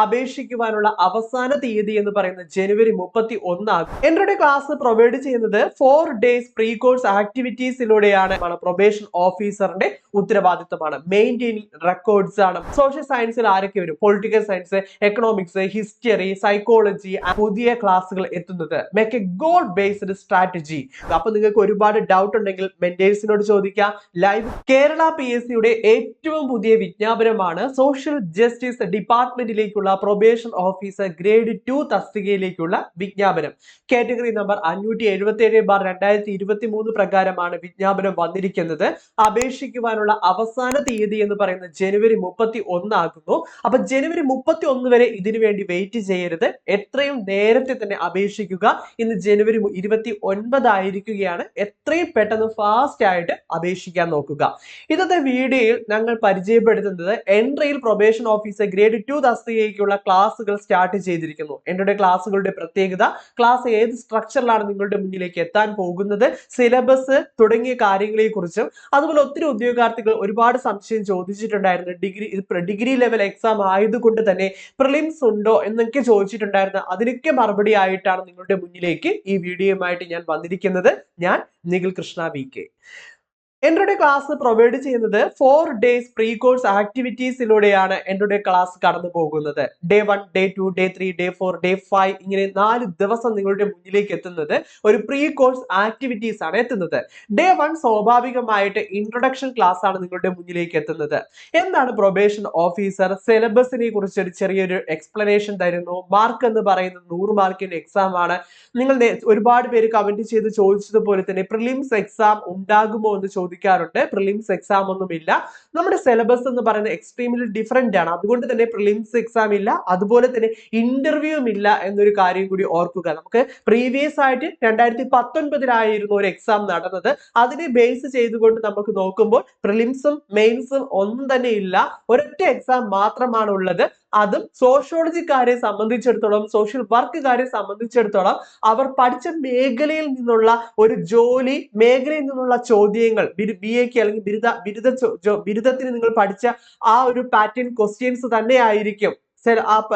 അപേക്ഷിക്കുവാനുള്ള അവസാന തീയതി എന്ന് പറയുന്നത് ജനുവരി 31 ആകും. എൻട്രയുടെ ക്ലാസ് പ്രൊവൈഡ് ചെയ്യുന്നത് 4 days പ്രീ കോഴ്സ് ആക്ടിവിറ്റീസിലൂടെയാണ്. പ്രൊബേഷൻ ഓഫീസറിന്റെ ഉത്തരവാദിത്തമാണ്. മെയിൻറ്റെയിനിങ് റെക്കോർഡ്സ് ആണ്. സോഷ്യൽ സയൻസിൽ ആരൊക്കെ വരും? Political science, economics, history, psychology, പുതിയ ക്ലാസ്സുകൾ എത്തുന്നത്. Make A goal based strategy. അപ്പൊ നിങ്ങൾക്ക് ഒരുപാട് ഡൗട്ട് ഉണ്ടെങ്കിൽ മെന്റേഴ്സിനോട് ചോദിക്കാം. ലൈവ് കേരള PSCയുടെ ഏറ്റവും പുതിയ വിജ്ഞാപനമാണ് സോഷ്യൽ ജസ്റ്റിസ് ഡിപ്പാർട്ട്മെന്റിലേക്കുള്ള പ്രൊബേഷൻ ഓഫീസർ ഗ്രേഡ് 2 തസ്തികയിലേക്കുള്ള വിജ്ഞാപനം. കാറ്റഗറി നമ്പർ 577/2023 പ്രകാരമാണ് വിജ്ഞാപനം വന്നിരിക്കുന്നത്. അപേക്ഷിക്കുവാനുള്ള അവസാന തീയതി എന്ന് പറയുന്നത് ജനുവരി 31 ആകുന്നു. അപ്പൊ ജനുവരി 31 വരെ ഇതിനു വേണ്ടി വെയിറ്റ് ചെയ്യരുത്. എത്രയും നേരത്തെ തന്നെ അപേക്ഷിക്കുക. ഇന്ന് ജനുവരി 29 ആയിരിക്കുകയാണ്. എത്രയും പെട്ടെന്ന് ഫാസ്റ്റ് ആയിട്ട് അപേക്ഷിക്കാൻ നോക്കുക. ഇന്നത്തെ വീഡിയോയിൽ ഞങ്ങൾ പരിചയപ്പെടുത്തുന്നത് എൻട്രിയിൽ പ്രൊബേഷൻ ഓഫീസർ ഗ്രേഡ് 2 തസ്തികയ്ക്കുള്ള ക്ലാസ്സുകൾ സ്റ്റാർട്ട് ചെയ്തിരിക്കുന്നു. എൻട്രിയുടെ ക്ലാസ്സുകളുടെ പ്രത്യേകത, ക്ലാസ് ഏത് സ്ട്രക്ചറിലാണ് നിങ്ങളുടെ മുന്നിലേക്ക് എത്താൻ പോകുന്നത്, സിലബസ് തുടങ്ങിയ കാര്യങ്ങളെ കുറിച്ചും, അതുപോലെ ഒത്തിരി ഉദ്യോഗാർത്ഥികൾ ഒരുപാട് സംശയം ചോദിച്ചിട്ടുണ്ടായിരുന്നു. ഡിഗ്രി ലെവൽ എക്സാം ആയതുകൊണ്ട് തന്നെ പ്രിലിംസ് ഉണ്ടോ എന്നൊക്കെ ചോദിച്ചിട്ടുണ്ടായിരുന്നു. അതിനൊക്കെ മറുപടി ആയിട്ടാണ് നിങ്ങളുടെ മുന്നിലേക്ക് ഈ വീഡിയോയുമായിട്ട് ഞാൻ വന്നിരിക്കുന്നത്. ഞാൻ നിഖിൽ കൃഷ്ണ VK. എൻട്രയുടെ ക്ലാസ് പ്രൊവൈഡ് ചെയ്യുന്നത് 4 days പ്രീ കോഴ്സ് ആക്ടിവിറ്റീസിലൂടെയാണ് എൻട്രയുടെ ക്ലാസ് കടന്നു പോകുന്നത്. Day 1, day 2, day 3, day 4, day 5 ഇങ്ങനെ 4 ദിവസം നിങ്ങളുടെ മുന്നിലേക്ക് എത്തുന്നത് ഒരു പ്രീ കോഴ്സ് ആക്ടിവിറ്റീസ് ആണ് എത്തുന്നത്. ഡേ 1 സ്വാഭാവികമായിട്ട് ഇൻട്രൊഡക്ഷൻ ക്ലാസ് ആണ് നിങ്ങളുടെ മുന്നിലേക്ക് എത്തുന്നത്. എന്താണ് പ്രൊബേഷൻ ഓഫീസർ? സിലബസിനെ കുറിച്ച് ഒരു ചെറിയൊരു എക്സ്പ്ലനേഷൻ തരുന്നു. മാർക്ക് എന്ന് പറയുന്നത് 100 മാർക്കിന്റെ എക്സാം ആണ്. നിങ്ങൾ ഒരുപാട് പേര് കമന്റ് ചെയ്ത് ചോദിച്ചതുപോലെ തന്നെ പ്രിലിംസ് എക്സാം ഉണ്ടാകുമോ എന്ന് ചോദിക്കാറുണ്ട്. പ്രിലിംസ് എക്സാം ഒന്നുമില്ല. നമ്മുടെ സിലബസ് എന്ന് പറയുന്നത് എക്സ്ട്രീംലി ഡിഫറെന്റ് ആണ്. അതുകൊണ്ട് തന്നെ പ്രിലിംസ് എക്സാം ഇല്ല, അതുപോലെ തന്നെ ഇന്റർവ്യൂവും ഇല്ല എന്നൊരു കാര്യം കൂടി ഓർക്കുക. നമുക്ക് പ്രീവിയസ് ആയിട്ട് 2019 ഒരു എക്സാം നടന്നത്. അതിനെ ബേസ് ചെയ്തുകൊണ്ട് നമുക്ക് നോക്കുമ്പോൾ പ്രിലിംസും മെയിൻസും ഒന്നും തന്നെ ഇല്ല. ഒരൊറ്റ എക്സാം മാത്രമാണ് ഉള്ളത്. അതും സോഷ്യോളജിക്കാരെ സംബന്ധിച്ചിടത്തോളം, സോഷ്യൽ വർക്കുകാരെ സംബന്ധിച്ചിടത്തോളം അവർ പഠിച്ച മേഖലയിൽ നിന്നുള്ള ഒരു ജോലി, മേഖലയിൽ നിന്നുള്ള ചോദ്യങ്ങൾ, BA അല്ലെങ്കിൽ ബിരുദത്തിന് നിങ്ങൾ പഠിച്ച ആ ഒരു പാറ്റേൺ ക്വസ്റ്റ്യൻസ് തന്നെ ആയിരിക്കും.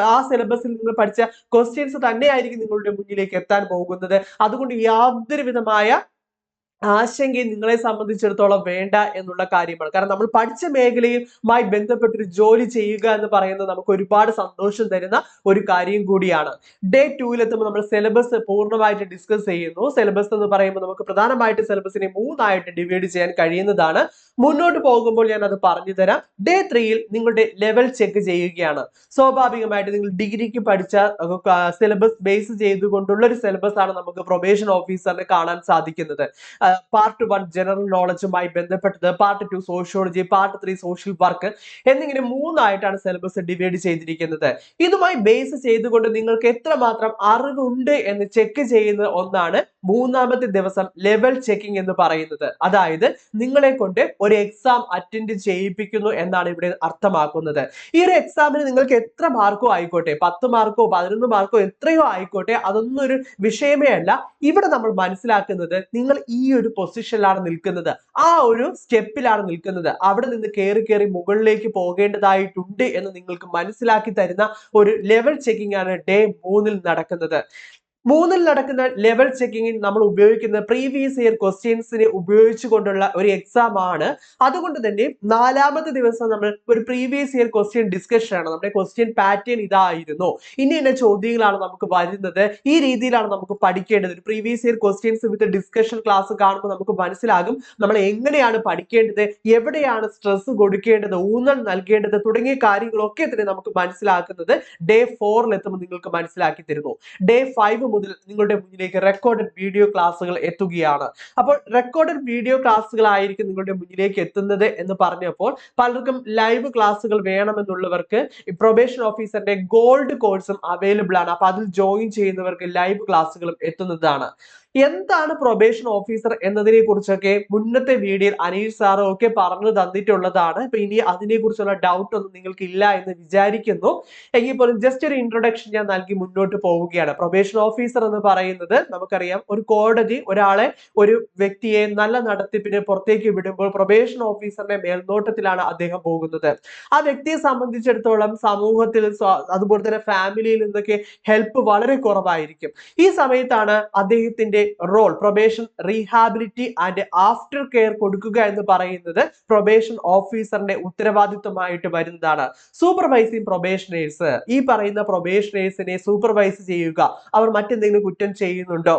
ആ സിലബസിൽ നിങ്ങൾ പഠിച്ച ക്വസ്റ്റ്യൻസ് തന്നെ ആയിരിക്കും നിങ്ങളുടെ മുന്നിലേക്ക് എത്താൻ പോകുന്നത്. അതുകൊണ്ട് യാതൊരു വിധമായ ആശങ്കയും നിങ്ങളെ സംബന്ധിച്ചിടത്തോളം വേണ്ട എന്നുള്ള കാര്യമാണ്. കാരണം നമ്മൾ പഠിച്ച മേഖലയുമായി ബന്ധപ്പെട്ടൊരു ജോലി ചെയ്യുക എന്ന് പറയുന്നത് നമുക്ക് ഒരുപാട് സന്തോഷം തരുന്ന ഒരു കാര്യം കൂടിയാണ്. ഡേ 2 എത്തുമ്പോൾ നമ്മൾ സിലബസ് പൂർണ്ണമായിട്ട് ഡിസ്കസ് ചെയ്യുന്നു. സിലബസ് എന്ന് പറയുമ്പോൾ നമുക്ക് പ്രധാനമായിട്ട് സിലബസിനെ 3 ആയിട്ട് ഡിവൈഡ് ചെയ്യാൻ കഴിയുന്നതാണ്. മുന്നോട്ട് പോകുമ്പോൾ ഞാൻ അത് പറഞ്ഞു തരാം. ഡേ 3 നിങ്ങളുടെ ലെവൽ ചെക്ക് ചെയ്യുകയാണ്. സ്വാഭാവികമായിട്ട് നിങ്ങൾ ഡിഗ്രിക്ക് പഠിച്ച സിലബസ് ബേസ് ചെയ്തുകൊണ്ടുള്ള ഒരു സിലബസ് ആണ് നമുക്ക് പ്രൊബേഷൻ ഓഫീസറിനെ കാണാൻ സാധിക്കുന്നത്. പാർട്ട് 1 ജനറൽ നോളജുമായി ബന്ധപ്പെട്ടത്, part 2 sociology, part 3 social work എന്നിങ്ങനെ 3 ആയിട്ടാണ് സിലബസ് ഡിവൈഡ് ചെയ്തിരിക്കുന്നത്. ഇതുമായി ബേസ് ചെയ്തുകൊണ്ട് നിങ്ങൾക്ക് എത്രമാത്രം അറിവുണ്ട് എന്ന് ചെക്ക് ചെയ്യുന്ന ഒന്നാണ് 3ാമത്തെ ദിവസം ലെവൽ ചെക്കിംഗ് എന്ന് പറയുന്നത്. അതായത് നിങ്ങളെ കൊണ്ട് ഒരു എക്സാം അറ്റൻഡ് ചെയ്യിപ്പിക്കുന്നു എന്നാണ് ഇവിടെ അർത്ഥമാക്കുന്നത്. ഈ ഒരു എക്സാമിന് നിങ്ങൾക്ക് എത്ര മാർക്കോ ആയിക്കോട്ടെ, 10 മാർക്കോ 11 മാർക്കോ എത്രയോ ആയിക്കോട്ടെ, അതൊന്നും ഒരു വിഷയമേ അല്ല. ഇവിടെ നമ്മൾ മനസ്സിലാക്കുന്നത് നിങ്ങൾ ഈ ഒരു പൊസിഷനിലാണ് നിൽക്കുന്നത്, ആ ഒരു സ്റ്റെപ്പിലാണ് നിൽക്കുന്നത്. അവിടെ നിന്ന് കയറി മുകളിലേക്ക് പോകേണ്ടതായിട്ടുണ്ട് എന്ന് നിങ്ങൾക്ക് മനസ്സിലാക്കി തരുന്ന ഒരു ലെവൽ ചെക്കിംഗ് ആണ് ഡേ 3 നടക്കുന്നത്. 3 നടക്കുന്ന ലെവൽ ചെക്കിങ്ങിൽ നമ്മൾ ഉപയോഗിക്കുന്ന പ്രീവിയസ് ഇയർ ക്വസ്റ്റ്യൻസിനെ ഉപയോഗിച്ചുകൊണ്ടുള്ള ഒരു എക്സാം ആണ്. അതുകൊണ്ട് തന്നെ 4ാമത്തെ ദിവസം നമ്മൾ ഒരു പ്രീവിയസ് ഇയർ ക്വസ്റ്റ്യൻ ഡിസ്കഷൻ ആണ്. നമ്മുടെ ക്വസ്റ്റ്യൻ പാറ്റേൺ ഇതായിരുന്നു, ഇന്ന ചോദ്യങ്ങളാണ് നമുക്ക് വരുന്നത്, ഈ രീതിയിലാണ് നമുക്ക് പഠിക്കേണ്ടത്. ഒരു previous year questions with discussion class കാണുമ്പോൾ നമുക്ക് മനസ്സിലാകും നമ്മൾ എങ്ങനെയാണ് പഠിക്കേണ്ടത്, എവിടെയാണ് സ്ട്രെസ് കൊടുക്കേണ്ടത്, ഊന്നൽ നൽകേണ്ടത് തുടങ്ങിയ കാര്യങ്ങളൊക്കെ തന്നെ നമുക്ക് മനസ്സിലാക്കുന്നത് ഡേ 4 എത്തുമ്പോൾ നിങ്ങൾക്ക് മനസ്സിലാക്കി തരുന്നു. ഡേ 5 മുതൽ നിങ്ങളുടെ മുന്നിലേക്ക് റെക്കോർഡഡ് വീഡിയോ ക്ലാസ്സുകൾ എത്തുകയാണ്. അപ്പോൾ റെക്കോർഡഡ് വീഡിയോ ക്ലാസ്സുകളായിരിക്കും നിങ്ങളുടെ മുന്നിലേക്ക് എത്തുന്നത് എന്ന് പറഞ്ഞപ്പോൾ പലർക്കും ലൈവ് ക്ലാസ്സുകൾ വേണമെന്നുള്ളവർക്ക് പ്രൊബേഷൻ ഓഫീസറിന്റെ ഗോൾഡ് കോഴ്സും അവൈലബിൾ ആണ്. അപ്പൊ അതിൽ ജോയിൻ ചെയ്യുന്നവർക്ക് ലൈവ് ക്ലാസ്സുകളും എത്തുന്നതാണ്. എന്താണ് പ്രൊബേഷൻ ഓഫീസർ എന്നതിനെ കുറിച്ചൊക്കെ മുന്നത്തെ വീഡിയോയിൽ അനീഷ് സാറും ഒക്കെ പറഞ്ഞു തന്നിട്ടുള്ളതാണ്. ഇപ്പൊ ഇനി അതിനെ കുറിച്ചുള്ള ഡൗട്ട് ഒന്നും നിങ്ങൾക്ക് ഇല്ല എന്ന് വിചാരിക്കുന്നു. എങ്കിൽ പോലും ജസ്റ്റ് ഒരു ഇൻട്രൊഡക്ഷൻ ഞാൻ നൽകി മുന്നോട്ട് പോവുകയാണ്. പ്രൊബേഷൻ ഓഫീസർ എന്ന് പറയുന്നത് നമുക്കറിയാം, ഒരു കോടതി ഒരാളെ, ഒരു വ്യക്തിയെ നല്ല നടത്തിപ്പിന് പുറത്തേക്ക് വിടുമ്പോൾ പ്രൊബേഷൻ ഓഫീസറിന്റെ മേൽനോട്ടത്തിലാണ് അദ്ദേഹം പോകുന്നത്. ആ വ്യക്തിയെ സംബന്ധിച്ചിടത്തോളം സമൂഹത്തിൽ അതുപോലെ തന്നെ ഫാമിലിയിൽ നിന്നൊക്കെ ഹെൽപ്പ് വളരെ കുറവായിരിക്കും. ഈ സമയത്താണ് അദ്ദേഹത്തിന്റെ role probation rehabilitation and after care കൊടുക്കുക എന്ന് പറയുന്നത് പ്രൊബേഷൻ ഓഫീസറിന്റെ ഉത്തരവാദിത്വമായിട്ട് വരുന്നതാണ്. സൂപ്പർവൈസിംഗ് പ്രൊബേഷനേഴ്സ്, ഈ പറയുന്ന പ്രൊബേഷനേഴ്സിനെ സൂപ്പർവൈസ് ചെയ്യുക, അവർ മറ്റെന്തെങ്കിലും കുറ്റം ചെയ്യുന്നുണ്ടോ,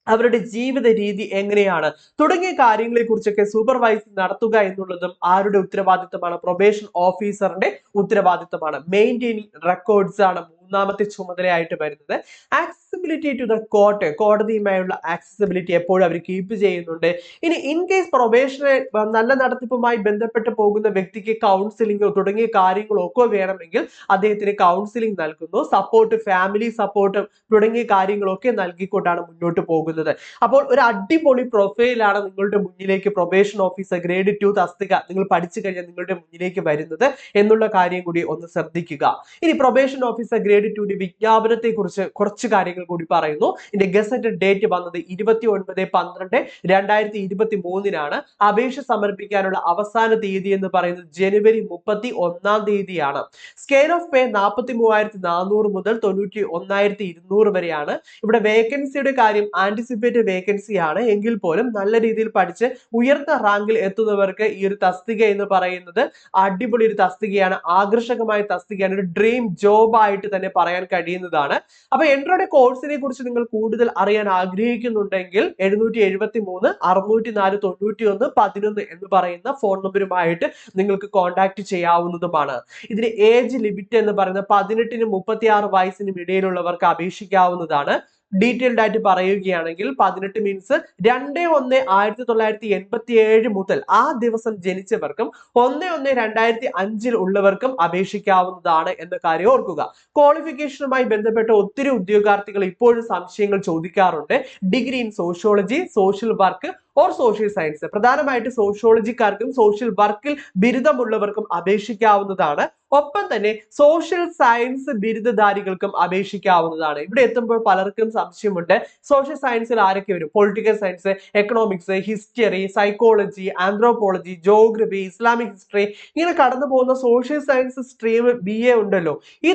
അവരുടെ ജീവിത രീതി എങ്ങനെയാണ് തുടങ്ങിയ കാര്യങ്ങളെ കുറിച്ചൊക്കെ സൂപ്പർവൈസ് നടത്തുക എന്നുള്ളതും ആരുടെ ഉത്തരവാദിത്തമാണ്? പ്രൊബേഷൻ ഓഫീസറിന്റെ ഉത്തരവാദിത്തമാണ്. മെയിൻറ്റെയിനിങ് റെക്കോർഡ്സ് ആണ് മൂന്നാമത്തെ ചുമതലയായിട്ട് വരുന്നത്. ആക്സസിബിലിറ്റി ടു ദ കോർട്ട്, കോടതിയുമായുള്ള ആക്സസിബിലിറ്റി എപ്പോഴും അവർ കീപ്പ് ചെയ്യുന്നുണ്ട്. ഇനി ഇൻ കേസ് പ്രൊബേഷനെ നല്ല നടത്തിപ്പുമായി ബന്ധപ്പെട്ട് പോകുന്ന വ്യക്തിക്ക് കൗൺസിലിംഗോ തുടങ്ങിയ കാര്യങ്ങളോ ഒക്കെ വേണമെങ്കിൽ അദ്ദേഹത്തിന് കൗൺസിലിംഗ് നൽകുന്നു. സപ്പോർട്ട്, ഫാമിലി സപ്പോർട്ട് തുടങ്ങിയ കാര്യങ്ങളൊക്കെ നൽകിക്കൊണ്ടാണ് മുന്നോട്ട് പോകുന്നത്. അപ്പോൾ ഒരു അടിപൊളി പ്രൊഫൈലാണ് നിങ്ങളുടെ മുന്നിലേക്ക് പ്രൊബേഷൻ ഓഫീസർ ഗ്രേഡ് 2 തസ്തിക നിങ്ങൾ പഠിച്ചു കഴിഞ്ഞാൽ നിങ്ങളുടെ മുന്നിലേക്ക് വരുന്നത് എന്നുള്ള കാര്യം കൂടി ഒന്ന് ശ്രദ്ധിക്കുക. ഇനി പ്രൊബേഷൻ ഓഫീസർ ഗ്രേഡ് 2 വിജ്ഞാപനത്തെ കുറിച്ച് കുറച്ച് കാര്യങ്ങൾ കൂടി പറയുന്നു. ഇതിന്റെ ഗസറ്റ് ഡേറ്റ് വന്നത് 29/12/2023 അപേക്ഷ സമർപ്പിക്കാനുള്ള അവസാന തീയതി എന്ന് പറയുന്നത് ജനുവരി 31 സ്കെയിൽ ഓഫ് പേ 43,400 മുതൽ 91,200 വരെയാണ്. ഇവിടെ വേക്കൻസിയുടെ കാര്യം ആന്റിസിപ്പേറ്റഡ് വേക്കൻസി ആണ്. എങ്കിൽ പോലും നല്ല രീതിയിൽ പഠിച്ച് ഉയർന്ന റാങ്കിൽ എത്തുന്നവർക്ക് ഈ ഒരു തസ്തിക എന്ന് പറയുന്നത് അടിപൊളി ഒരു തസ്തികയാണ്, ആകർഷകമായ തസ്തികയാണ്, ഒരു ഡ്രീം ജോബ് ആയിട്ട് തന്നെ പറയാൻ കഴിയുന്നതാണ്. അപ്പൊ എൻട്രോയുടെ കോഴ്സിനെ കുറിച്ച് നിങ്ങൾ കൂടുതൽ അറിയാൻ ആഗ്രഹിക്കുന്നുണ്ടെങ്കിൽ 773 604 91 11 എന്ന് പറയുന്ന ഫോൺ നമ്പറുമായിട്ട് നിങ്ങൾക്ക് കോൺടാക്ട് ചെയ്യാവുന്നതുമാണ്. ഇതിന് ഏജ് ലിമിറ്റ് എന്ന് പറയുന്നത് 18 നും 36 വയസ്സിനും ഇടയിലുള്ളവർക്ക് അപേക്ഷിക്കാവുന്നതാണ്. ഡീറ്റെയിൽഡ് ആയിട്ട് പറയുകയാണെങ്കിൽ 18 മീൻസ് 2/1/1987 മുതൽ ആ ദിവസം ജനിച്ചവർക്കും 1/1/2005 ഉള്ളവർക്കും അപേക്ഷിക്കാവുന്നതാണ് എന്ന കാര്യം ഓർക്കുക. ക്വാളിഫിക്കേഷനുമായി ബന്ധപ്പെട്ട ഒത്തിരി ഉദ്യോഗാർത്ഥികൾ ഇപ്പോഴും സംശയങ്ങൾ ചോദിക്കാറുണ്ട്. Degree in sociology, social work or social science, പ്രധാനമായിട്ട് സോഷ്യോളജിക്കാർക്കും സോഷ്യൽ വർക്കിൽ ബിരുദമുള്ളവർക്കും അപേക്ഷിക്കാവുന്നതാണ്. ഒപ്പം തന്നെ സോഷ്യൽ സയൻസ് ബിരുദധാരികൾക്കും അപേക്ഷിക്കാവുന്നതാണ്. ഇവിടെ എത്തുമ്പോൾ പലർക്കും സംശയമുണ്ട്, സോഷ്യൽ സയൻസിൽ ആരൊക്കെ വരും? Political science, economics, history, psychology, anthropology, geography, Islamic history, ഇങ്ങനെ കടന്നു പോകുന്ന സോഷ്യൽ സയൻസ് സ്ട്രീം BA ഉണ്ടല്ലോ. ഈ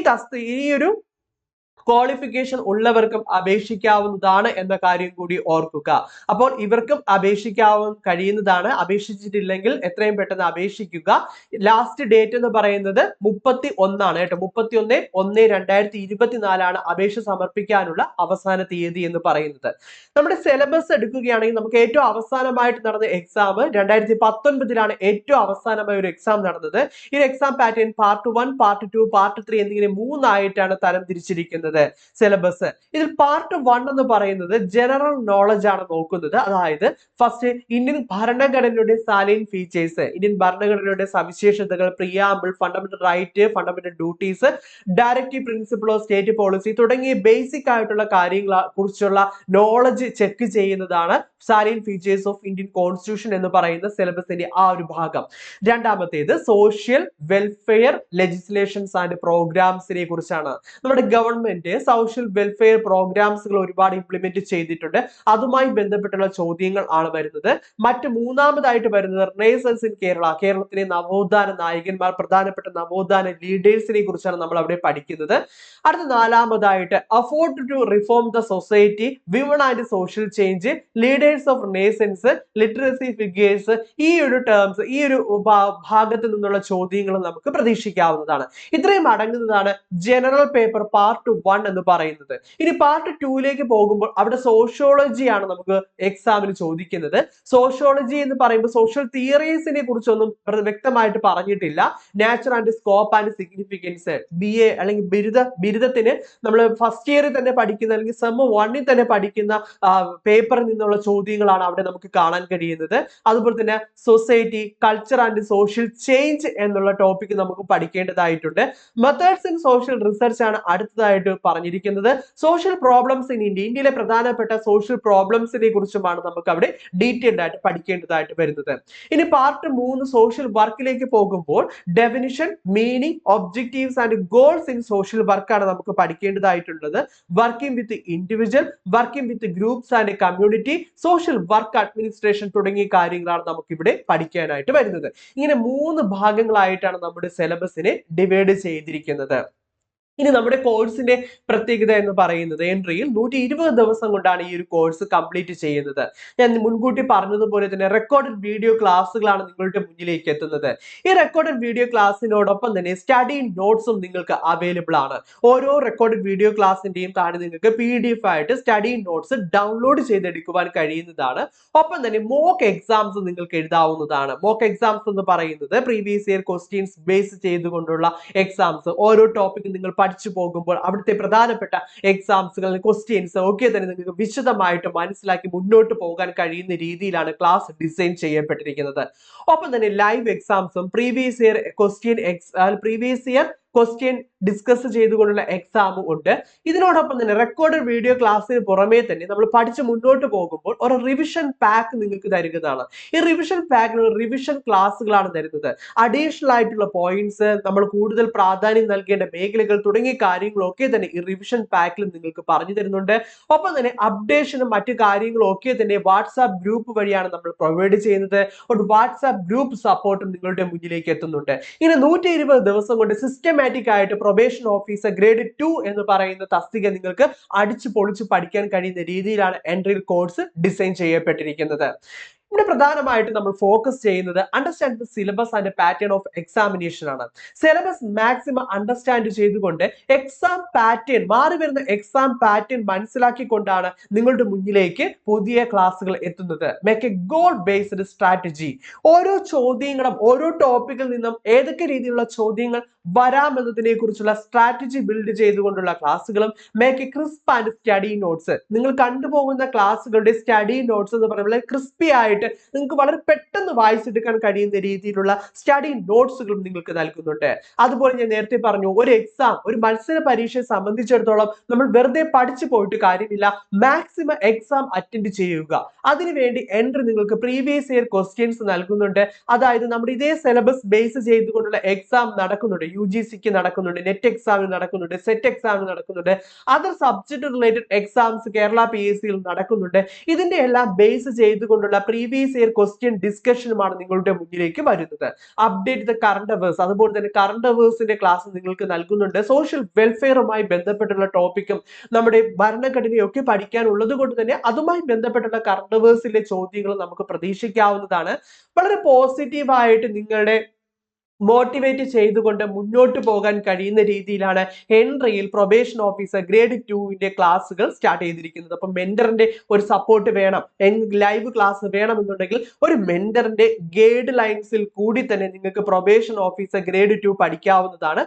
ഒരു ക്വാളിഫിക്കേഷൻ ഉള്ളവർക്കും അപേക്ഷിക്കാവുന്നതാണ് എന്ന കാര്യം കൂടി ഓർക്കുക. അപ്പോൾ ഇവർക്കും അപേക്ഷിക്കാവാൻ കഴിയുന്നതാണ്. അപേക്ഷിച്ചിട്ടില്ലെങ്കിൽ എത്രയും പെട്ടെന്ന് അപേക്ഷിക്കുക. ലാസ്റ്റ് ഡേറ്റ് എന്ന് പറയുന്നത് 31 കേട്ടോ. 31/1/2024 അപേക്ഷ സമർപ്പിക്കാനുള്ള അവസാന തീയതി എന്ന് പറയുന്നത്. നമ്മുടെ സിലബസ് എടുക്കുകയാണെങ്കിൽ നമുക്ക് ഏറ്റവും അവസാനമായിട്ട് നടന്ന എക്സാം 2019 ഏറ്റവും അവസാനമായ ഒരു എക്സാം നടന്നത്. ഈ exam pattern part 1, part 2, part 3 എന്നിങ്ങനെ 3 ആയിട്ടാണ് തരം തിരിച്ചിരിക്കുന്നത് സിലബസ്. ഇതിൽ പാർട്ട് 1 എന്ന് പറയുന്നത് ജനറൽ നോളജ് ആണ് നോക്കുന്നത്. അതായത് ഫസ്റ്റ് ഇന്ത്യൻ ഭരണഘടനയുടെ സാലൈൻ ഫീച്ചേഴ്സ്, ഇന്ത്യൻ ഭരണഘടനയുടെ സവിശേഷതകൾ, preamble, fundamental right, fundamental duties, directive principle of state policy തുടങ്ങിയ ബേസിക് ആയിട്ടുള്ള കാര്യങ്ങളെ കുറിച്ചുള്ള നോളജ് ചെക്ക് ചെയ്യുന്നതാണ് salient features of Indian constitution എന്ന് പറയുന്ന സിലബസിന്റെ ആ ഒരു ഭാഗം. രണ്ടാമത്തേത് സോഷ്യൽ വെൽഫെയർ ലെജിസ്ലേഷൻസ് ആൻഡ് പ്രോഗ്രാംസിനെ കുറിച്ചാണ്. നമ്മുടെ ഗവൺമെന്റ് സോഷ്യൽ വെൽഫെയർ പ്രോഗ്രാംസുകൾ ഒരുപാട് ഇംപ്ലിമെന്റ് ചെയ്തിട്ടുണ്ട്. അതുമായി ബന്ധപ്പെട്ടുള്ള ചോദ്യങ്ങൾ ആണ് വരുന്നത്. മറ്റ് മൂന്നാമതായിട്ട് വരുന്നത് റിനൈസൻസ് ഇൻ കേരള, കേരളത്തിലെ നവോത്ഥാന നായകന്മാർ, പ്രധാനപ്പെട്ട നവോത്ഥാന ലീഡേഴ്സിനെ കുറിച്ചാണ് നമ്മൾ അവിടെ പഠിക്കുന്നത്. അടുത്ത നാലാമതായിട്ട് afford to reform the society, women and social change, leaders of renaissance, literacy figures, ഈ ഒരു ടേംസ്, ഈ ഒരു ഭാഗത്ത് നിന്നുള്ള ചോദ്യങ്ങൾ നമുക്ക് പ്രതീക്ഷിക്കാവുന്നതാണ്. ഇത്രയും അടങ്ങുന്നതാണ് ജനറൽ പേപ്പർ പാർട്ട് 1 എന്ന് പറയുന്നത്. ഇനി പാർട്ട് 2ലേക്ക് പോകുമ്പോൾ അവിടെ സോഷ്യോളജി ആണ് നമുക്ക് എക്സാമിന് ചോദിക്കുന്നത്. സോഷ്യോളജി എന്ന് പറയുമ്പോൾ സോഷ്യൽ തിയറീസിനെ കുറിച്ചൊന്നും വ്യക്തമായിട്ട് പറഞ്ഞിട്ടില്ല. Nature and scope and significance, BA അല്ലെങ്കിൽ ബിരുദത്തിന് നമ്മൾ ഫസ്റ്റ് ഇയറിൽ തന്നെ പഠിക്കുന്ന അല്ലെങ്കിൽ സെം 1ൽ തന്നെ പഠിക്കുന്ന പേപ്പറിൽ നിന്നുള്ള ചോദ്യം ചോദ്യങ്ങളാണ് അവിടെ നമുക്ക് കാണാൻ കഴിയുന്നത്. അതുപോലെ തന്നെ society, culture and social change എന്നുള്ള ടോപ്പിക് നമുക്ക് പഠിക്കേണ്ടതായിട്ടുണ്ട്. മെത്തേഡ്സ് ഇൻ സോഷ്യൽ റിസർച്ച് ആണ് അടുത്തതായിട്ട് പറഞ്ഞിരിക്കുന്നത്. സോഷ്യൽ പ്രോബ്ലംസ് ഇൻ ഇന്ത്യ, ഇന്ത്യയിലെ പ്രധാനപ്പെട്ട സോഷ്യൽ പ്രോബ്ലംസിനെ കുറിച്ചുമാണ് നമുക്ക് അവിടെ ഡീറ്റെയിൽഡ് ആയിട്ട് പഠിക്കേണ്ടതായിട്ട് വരുന്നത്. ഇനി പാർട്ട് 3 സോഷ്യൽ വർക്കിലേക്ക് പോകുമ്പോൾ definition, meaning, objectives and goals in social വർക്കാണ് നമുക്ക് പഠിക്കേണ്ടതായിട്ടുള്ളത്. Working with individual, working with groups and community, social work administration തുടങ്ങിയ കാര്യങ്ങളാണ് നമുക്ക് ഇവിടെ പഠിക്കാനായിട്ട് വരുന്നത്. ഇങ്ങനെ 3 ഭാഗങ്ങളായിട്ടാണ് നമ്മുടെ സിലബസിനെ ഡിവൈഡ് ചെയ്തിരിക്കുന്നത്. ഇനി നമ്മുടെ കോഴ്സിന്റെ പ്രത്യേകത എന്ന് പറയുന്നത് എൻട്രിയിൽ 120 ദിവസം കൊണ്ടാണ് ഈ ഒരു കോഴ്സ് കംപ്ലീറ്റ് ചെയ്യുന്നത്. ഞാൻ മുൻകൂട്ടി പറഞ്ഞതുപോലെ തന്നെ റെക്കോർഡഡ് വീഡിയോ ക്ലാസ്സുകളാണ് നിങ്ങളുടെ മുന്നിലേക്ക് എത്തുന്നത്. ഈ റെക്കോർഡഡ് വീഡിയോ ക്ലാസ്സിനോടൊപ്പം തന്നെ സ്റ്റഡി നോട്ട്സും നിങ്ങൾക്ക് അവൈലബിൾ ആണ്. ഓരോ റെക്കോർഡഡ് വീഡിയോ ക്ലാസ്സിന്റെയും താഴെ നിങ്ങൾക്ക് PDF ആയിട്ട് സ്റ്റഡി നോട്ട്സ് ഡൗൺലോഡ് ചെയ്തെടുക്കുവാൻ കഴിയുന്നതാണ്. ഒപ്പം തന്നെ മോക്ക് എക്സാംസ് നിങ്ങൾക്ക് എഴുതാവുന്നതാണ്. മോക്ക് എക്സാംസ് എന്ന് പറയുന്നത് പ്രീവിയസ് ഇയർ ക്വസ്റ്റ്യൻസ് ബേസ് ചെയ്തുകൊണ്ടുള്ള എക്സാംസ്. ഓരോ ടോപ്പിക്കും നിങ്ങൾ പഠിച്ചു പോകുമ്പോൾ അവിടുത്തെ പ്രധാനപ്പെട്ട എക്സാംസുകൾ, ക്വസ്റ്റ്യൻസ് ഒക്കെ തന്നെ നിങ്ങൾക്ക് വിശദമായിട്ട് മനസ്സിലാക്കി മുന്നോട്ട് പോകാൻ കഴിയുന്ന രീതിയിലാണ് ക്ലാസ് ഡിസൈൻ ചെയ്യപ്പെട്ടിരിക്കുന്നത്. ഒപ്പം തന്നെ ലൈവ് എക്സാംസും പ്രീവിയസ് ഇയർ ക്വസ്റ്റ്യൻ ഡിസ്കസ് ചെയ്തുകൊണ്ടുള്ള എക്സാമും ഉണ്ട്. ഇതിനോടൊപ്പം തന്നെ റെക്കോർഡഡ് വീഡിയോ ക്ലാസ്സിന് പുറമേ തന്നെ നമ്മൾ പഠിച്ച് മുന്നോട്ട് പോകുമ്പോൾ ഒരു റിവിഷൻ പാക്ക് നിങ്ങൾക്ക് തരുന്നതാണ്. ഈ റിവിഷൻ പാക്കിന് റിവിഷൻ ക്ലാസ്സുകളാണ് തരുന്നത്. അഡീഷണൽ ആയിട്ടുള്ള പോയിന്റ്സ്, നമ്മൾ കൂടുതൽ പ്രാധാന്യം നൽകേണ്ട മേഖലകൾ തുടങ്ങിയ കാര്യങ്ങളൊക്കെ തന്നെ ഈ റിവിഷൻ പാക്കിൽ നിങ്ങൾക്ക് പറഞ്ഞു തരുന്നുണ്ട്. ഒപ്പം തന്നെ അപ്ഡേഷനും മറ്റു കാര്യങ്ങളും ഒക്കെ തന്നെ വാട്സാപ്പ് ഗ്രൂപ്പ് വഴിയാണ് നമ്മൾ പ്രൊവൈഡ് ചെയ്യുന്നത്. ഒരു വാട്സാപ്പ് ഗ്രൂപ്പ് സപ്പോർട്ടും നിങ്ങളുടെ മുന്നിലേക്ക് എത്തുന്നുണ്ട്. ഇങ്ങനെ 120 ദിവസം കൊണ്ട് സിസ്റ്റമാറ്റിക് ആയിട്ട് പ്രൊബേഷൻ ഓഫീസർ ഗ്രേഡ് 2 എന്ന് പറയുന്ന തസ്തിക നിങ്ങൾക്ക് അടിച്ചു പൊളിച്ച് പഠിക്കാൻ കഴിയുന്ന രീതിയിലാണ് എൻട്രി കോഴ്സ് ഡിസൈൻ ചെയ്യപ്പെട്ടിരിക്കുന്നത്. ഇവിടെ പ്രധാനമായിട്ട് നമ്മൾ ഫോക്കസ് ചെയ്യുന്നത് understand the syllabus and pattern of examination ആണ്. സിലബസ് മാക്സിമം അണ്ടർസ്റ്റാൻഡ് ചെയ്തുകൊണ്ട് എക്സാം പാറ്റേൺ, മാറി വരുന്ന എക്സാം പാറ്റേൺ മനസ്സിലാക്കിക്കൊണ്ടാണ് നിങ്ങളുടെ മുന്നിലേക്ക് പുതിയ ക്ലാസ്സുകൾ എത്തുന്നത്. Make A goal based strategy. ഓരോ ചോദ്യങ്ങളും ഓരോ ടോപ്പിക്കിൽ നിന്നും ഏതൊക്കെ രീതിയിലുള്ള ചോദ്യങ്ങൾ വരാമെന്നതിനെ കുറിച്ചുള്ള സ്ട്രാറ്റജി ബിൽഡ് ചെയ്തുകൊണ്ടുള്ള ക്ലാസ്സുകളും make A crisp and study notes. നിങ്ങൾ കണ്ടുപോകുന്ന ക്ലാസ്സുകളുടെ സ്റ്റഡി നോട്ട്സ് എന്ന് പറയുമ്പോൾ ക്രിസ്പി ആയിട്ട് നിങ്ങൾക്ക് വളരെ പെട്ടെന്ന് വായിച്ചെടുക്കാൻ കഴിയുന്ന രീതിയിലുള്ള സ്റ്റഡി നോട്ട്സുകളും നിങ്ങൾക്ക് നൽകുന്നുണ്ട്. അതുപോലെ ഞാൻ നേരത്തെ പറഞ്ഞു, ഒരു എക്സാം, ഒരു മത്സര പരീക്ഷയെ സംബന്ധിച്ചിടത്തോളം നമ്മൾ വെറുതെ പഠിച്ചു പോയിട്ട് കാര്യമില്ല. മാക്സിമം എക്സാം അറ്റൻഡ് ചെയ്യുക. അതിനുവേണ്ടി എൻട്രി നിങ്ങൾക്ക് പ്രീവിയസ് ഇയർ ക്വസ്റ്റ്യൻസ് നൽകുന്നുണ്ട്. അതായത് നമ്മുടെ ഇതേ സിലബസ് ബേസ് ചെയ്തുകൊണ്ടുള്ള എക്സാം നടക്കുന്നുണ്ട്. UGCക്ക് നടക്കുന്നുണ്ട്, നെറ്റ് എക്സാമിന് നടക്കുന്നുണ്ട്, സെറ്റ് എക്സാമിന് നടക്കുന്നുണ്ട്, other subject related exams Kerala PSCയിൽ നടക്കുന്നുണ്ട്. ഇതിന്റെ എല്ലാം ബേസ് ചെയ്തുകൊണ്ടുള്ള പ്രീവിയസ് ഇയർ ക്വസ്റ്റ്യൻ ഡിസ്കഷനുമാണ് നിങ്ങളുടെ മുന്നിലേക്ക് വരുന്നത്. അപ്ഡേറ്റ് ദ കറണ്ട് അവേഴ്സ്, അതുപോലെ തന്നെ കറണ്ട് അവേഴ്സിന്റെ ക്ലാസ് നിങ്ങൾക്ക് നൽകുന്നുണ്ട്. സോഷ്യൽ വെൽഫെയറുമായി ബന്ധപ്പെട്ടുള്ള ടോപ്പിക്കും നമ്മുടെ ഭരണഘടനയൊക്കെ പഠിക്കാനുള്ളത് കൊണ്ട് തന്നെ അതുമായി ബന്ധപ്പെട്ടുള്ള കറണ്ട് അവേഴ്സിലെ ചോദ്യങ്ങൾ നമുക്ക് പ്രതീക്ഷിക്കാവുന്നതാണ്. വളരെ പോസിറ്റീവായിട്ട് നിങ്ങളുടെ മോട്ടിവേറ്റ് ചെയ്തുകൊണ്ട് മുന്നോട്ട് പോകാൻ കഴിയുന്ന രീതിയിലാണ് എൻട്രിയിൽ പ്രൊബേഷൻ ഓഫീസർ ഗ്രേഡ് 2ന്റെ ക്ലാസ്സുകൾ സ്റ്റാർട്ട് ചെയ്തിരിക്കുന്നത്. അപ്പം മെന്ററിന്റെ ഒരു സപ്പോർട്ട് വേണം, ലൈവ് ക്ലാസ് വേണമെന്നുണ്ടെങ്കിൽ ഒരു മെന്ററിന്റെ ഗൈഡ് ലൈൻസിൽ കൂടി തന്നെ നിങ്ങൾക്ക് പ്രൊബേഷൻ ഓഫീസർ ഗ്രേഡ് 2 പഠിക്കാവുന്നതാണ്.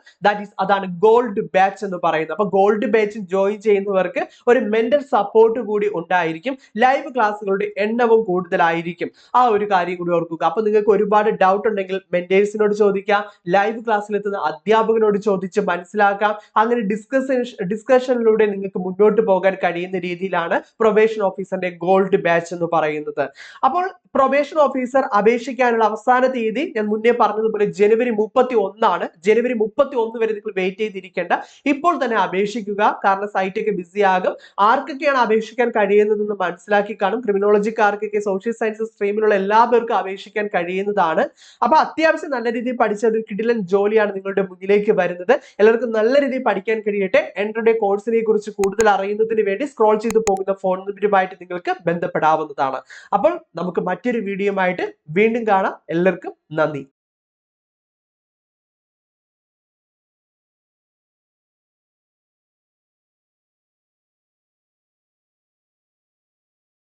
അതാണ് ഗോൾഡ് ബാച്ച് എന്ന് പറയുന്നത്. അപ്പൊ ഗോൾഡ് ബാച്ച് ജോയിൻ ചെയ്യുന്നവർക്ക് ഒരു മെന്റർ സപ്പോർട്ട് കൂടി ഉണ്ടായിരിക്കും. ലൈവ് ക്ലാസ്സുകളുടെ എണ്ണവും കൂടുതലായിരിക്കും. ആ ഒരു കാര്യം കൂടി ഓർക്കുക. അപ്പൊ നിങ്ങൾക്ക് ഒരുപാട് ഡൗട്ട് ഉണ്ടെങ്കിൽ മെന്റേഴ്സിനോട് ചോദിക്കാം, ലൈവ് ക്ലാസ്സിലെത്തുന്ന അധ്യാപകനോട് ചോദിച്ച് മനസ്സിലാക്കാം. അങ്ങനെ ഡിസ്കഷനിലൂടെ നിങ്ങൾക്ക് മുന്നോട്ട് പോകാൻ കഴിയുന്ന രീതിയിലാണ് പ്രൊബേഷൻ ഓഫീസറിന്റെ ഗോൾഡ് ബാച്ച് എന്ന് പറയുന്നത്. അപ്പോൾ പ്രൊബേഷൻ ഓഫീസർ അപേക്ഷിക്കാനുള്ള അവസാന തീയതി ഞാൻ മുന്നേ പറഞ്ഞതുപോലെ ജനുവരി 31 ആണ്. ജനുവരി 31 വരെ നിങ്ങൾ വെയിറ്റ് ചെയ്തിരിക്കേണ്ട, ഇപ്പോൾ തന്നെ അപേക്ഷിക്കുക. കാരണം സൈറ്റ് ഒക്കെ ബിസി ആകും. ആർക്കൊക്കെയാണ് അപേക്ഷിക്കാൻ കഴിയുന്നതെന്ന് മനസ്സിലാക്കി കാണും. ക്രിമിനോളജിക്കാർക്കൊക്കെ, സോഷ്യൽ സയൻസ് സ്ട്രീമിലുള്ള എല്ലാവർക്കും അപേക്ഷിക്കാൻ കഴിയുന്നതാണ്. അപ്പൊ അത്യാവശ്യം നല്ല രീതിയിൽ പഠിച്ച ഒരു കിടിലൻ ജോലിയാണ് നിങ്ങളുടെ മുന്നിലേക്ക് വരുന്നത്. എല്ലാവർക്കും നല്ല രീതിയിൽ പഠിക്കാൻ കഴിയട്ടെ. എൻട്രിയുടെ കോഴ്സിനെ കുറിച്ച് കൂടുതൽ അറിയുന്നതിന് വേണ്ടി സ്ക്രോൾ ചെയ്തു പോകുന്ന ഫോൺ നമ്പറുമായിട്ട് നിങ്ങൾക്ക് ബന്ധപ്പെടാവുന്നതാണ്. അപ്പോൾ നമുക്ക് മറ്റൊരു വീഡിയോയുമായിട്ട് വീണ്ടും കാണാം. എല്ലാവർക്കും നന്ദി.